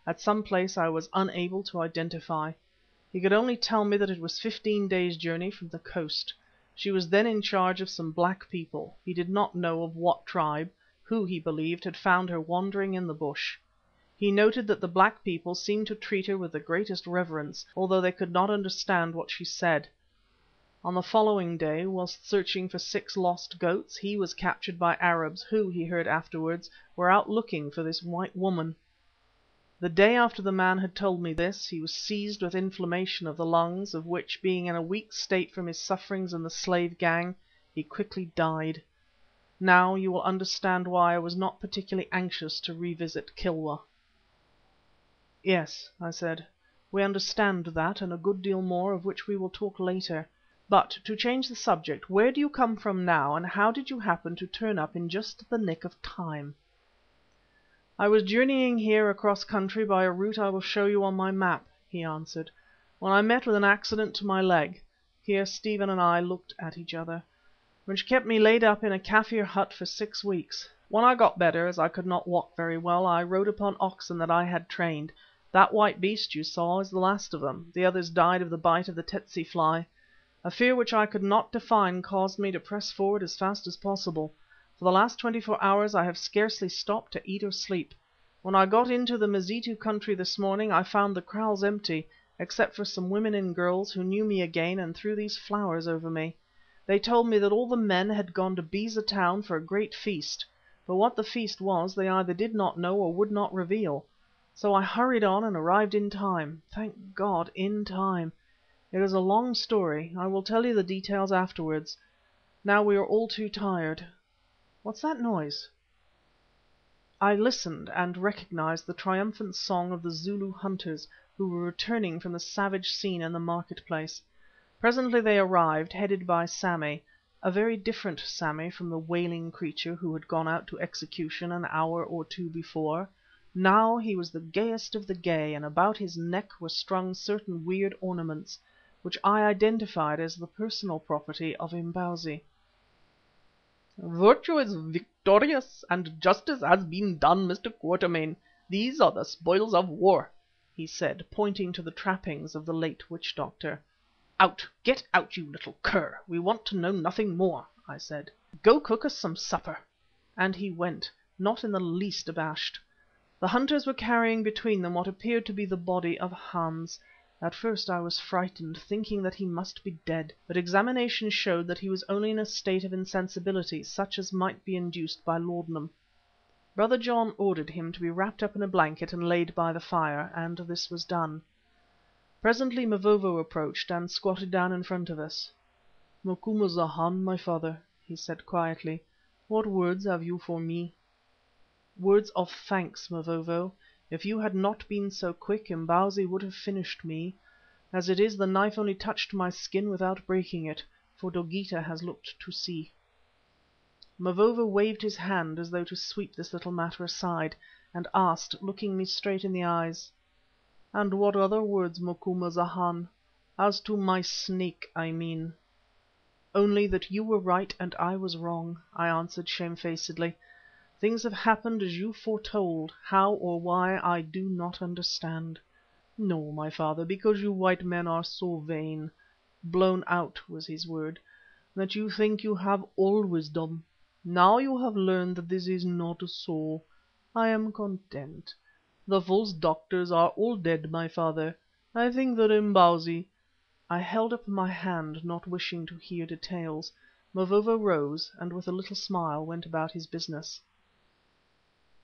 at some place I was unable to identify. He could only tell me that it was 15 days' journey from the coast. She was then in charge of some black people, he did not know of what tribe, who, he believed, had found her wandering in the bush. He noted that the black people seemed to treat her with the greatest reverence, although they could not understand what she said. On the following day, whilst searching for 6 lost goats, he was captured by Arabs who, he heard afterwards, were out looking for this white woman. The day after the man had told me this, he was seized with inflammation of the lungs, of which, being in a weak state from his sufferings in the slave gang, he quickly died. Now you will understand why I was not particularly anxious to revisit Kilwa." "Yes," I said, "we understand that and a good deal more, of which we will talk later. But to change the subject, where do you come from now, and how did you happen to turn up in just the nick of time?" "I was journeying here across country by a route I will show you on my map," he answered, "when I met with an accident to my leg." Here Stephen and I looked at each other. "Which kept me laid up in a Kaffir hut for 6 weeks. When I got better, as I could not walk very well, I rode upon oxen that I had trained. That white beast you saw is the last of them. The others died of the bite of the tsetse fly. A fear which I could not define caused me to press forward as fast as possible. For the last 24 hours I have scarcely stopped to eat or sleep. When I got into the Mazitu country this morning I found the kraals empty, except for some women and girls who knew me again and threw these flowers over me. They told me that all the men had gone to Beza Town for a great feast, but what the feast was they either did not know or would not reveal. So I hurried on and arrived in time. Thank God, in time. It is a long story. I will tell you the details afterwards. Now we are all too tired. What's that noise?" I listened and recognized the triumphant song of the Zulu hunters who were returning from the savage scene in the market-place. Presently they arrived, headed by Sammy, a very different Sammy from the wailing creature who had gone out to execution an hour or 2 before. Now he was the gayest of the gay, and about his neck were strung certain weird ornaments, which I identified as the personal property of Imbozwi. "Virtue is victorious, and justice has been done, Mr. Quatermain. These are the spoils of war," he said, pointing to the trappings of the late witch doctor. "Out, get out, you little cur. We want to know nothing more," I said. "Go cook us some supper." And he went, not in the least abashed. The hunters were carrying between them what appeared to be the body of Hans. At first I was frightened, thinking that he must be dead, but examination showed that he was only in a state of insensibility, such as might be induced by laudanum. Brother John ordered him to be wrapped up in a blanket and laid by the fire, and this was done. Presently Mavovo approached and squatted down in front of us. "Macumazana, my father," he said quietly, "what words have you for me?" "Words of thanks, Mavovo. If you had not been so quick, Imbozwi would have finished me. As it is, the knife only touched my skin without breaking it, for Dogeetah has looked to see." Mavovo waved his hand as though to sweep this little matter aside, and asked, looking me straight in the eyes, "And what other words, Macumazana? As to my snake, I mean." "Only that you were right and I was wrong," I answered shamefacedly. "Things have happened as you foretold, how or why I do not understand." "No, my father, because you white men are so vain," blown out was his word, "that you think you have all wisdom. Now you have learned that this is not so. I am content. The false doctors are all dead, my father. I think that Imbozwi—" I held up my hand, not wishing to hear details. Mavovo rose, and with a little smile went about his business.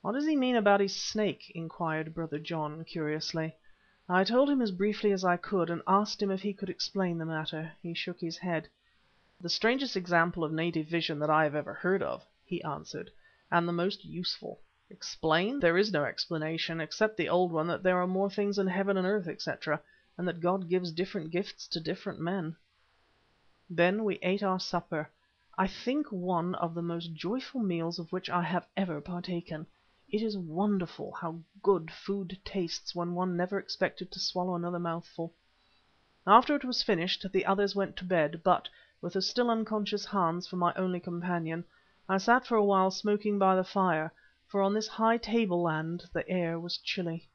"What does he mean about his snake?" inquired Brother John, curiously. I told him as briefly as I could, and asked him if he could explain the matter. He shook his head. "The strangest example of native vision that I have ever heard of," he answered, "and the most useful. Explain? There is no explanation, except the old one that there are more things in heaven and earth, etc., and that God gives different gifts to different men." Then we ate our supper, I think one of the most joyful meals of which I have ever partaken. It is wonderful how good food tastes when one never expected to swallow another mouthful. After it was finished the others went to bed, but, with the still unconscious Hans for my only companion, I sat for a while smoking by the fire, for on this high tableland the air was chilly.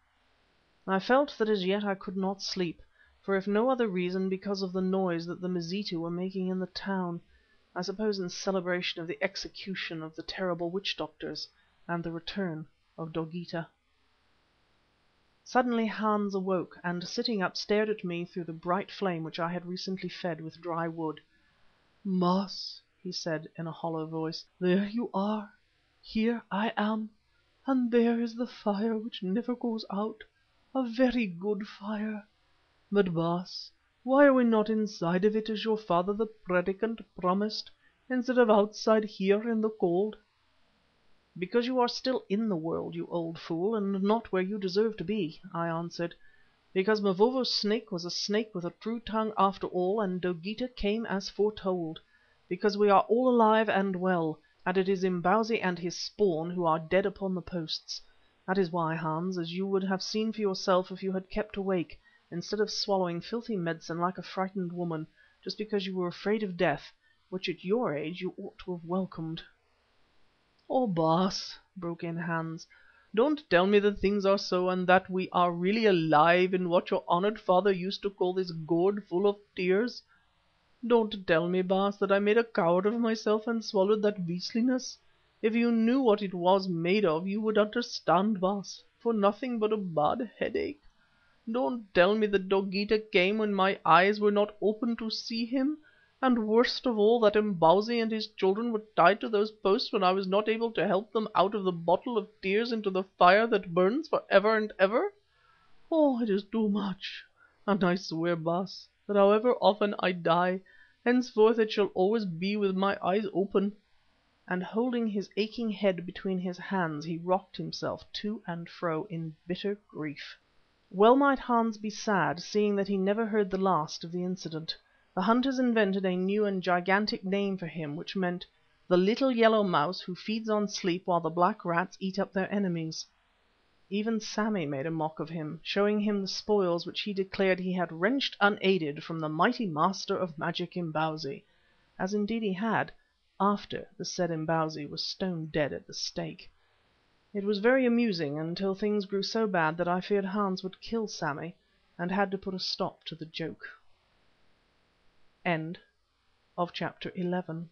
I felt that as yet I could not sleep, for if no other reason because of the noise that the Mazitu were making in the town, I suppose in celebration of the execution of the terrible witch doctors and the return of Dogeetah. Suddenly Hans awoke, and sitting up stared at me through the bright flame which I had recently fed with dry wood. "Baas," he said in a hollow voice, "there you are, here I am, and there is the fire which never goes out, a very good fire. But, Baas, why are we not inside of it as your father the Predikant promised, instead of outside here in the cold?" "Because you are still in the world, you old fool, and not where you deserve to be," I answered. "Because Mavovo's snake was a snake with a true tongue after all, and Dogeetah came as foretold. Because we are all alive and well, and it is Imbozwi and his spawn who are dead upon the posts. That is why, Hans, as you would have seen for yourself if you had kept awake, instead of swallowing filthy medicine like a frightened woman, just because you were afraid of death, which at your age you ought to have welcomed." "Oh, Baas," broke in Hans, "don't tell me that things are so and that we are really alive in what your honoured father used to call this gourd full of tears. Don't tell me, Baas, that I made a coward of myself and swallowed that beastliness. If you knew what it was made of you would understand, Baas, for nothing but a bad headache. Don't tell me that Dogeetah came when my eyes were not open to see him, and worst of all that Imbozwi and his children were tied to those posts when I was not able to help them out of the bottle of tears into the fire that burns for ever and ever. Oh, it is too much, and I swear, Baas, that however often I die, henceforth it shall always be with my eyes open," and holding his aching head between his hands he rocked himself to and fro in bitter grief. Well might Hans be sad, seeing that he never heard the last of the incident. The hunters invented a new and gigantic name for him, which meant "the little yellow mouse who feeds on sleep while the black rats eat up their enemies." Even Sammy made a mock of him, showing him the spoils which he declared he had wrenched unaided from the mighty master of magic Imbozwi, as indeed he had, after the said Imbozwi was stone dead at the stake. It was very amusing until things grew so bad that I feared Hans would kill Sammy, and had to put a stop to the joke. Chapter 12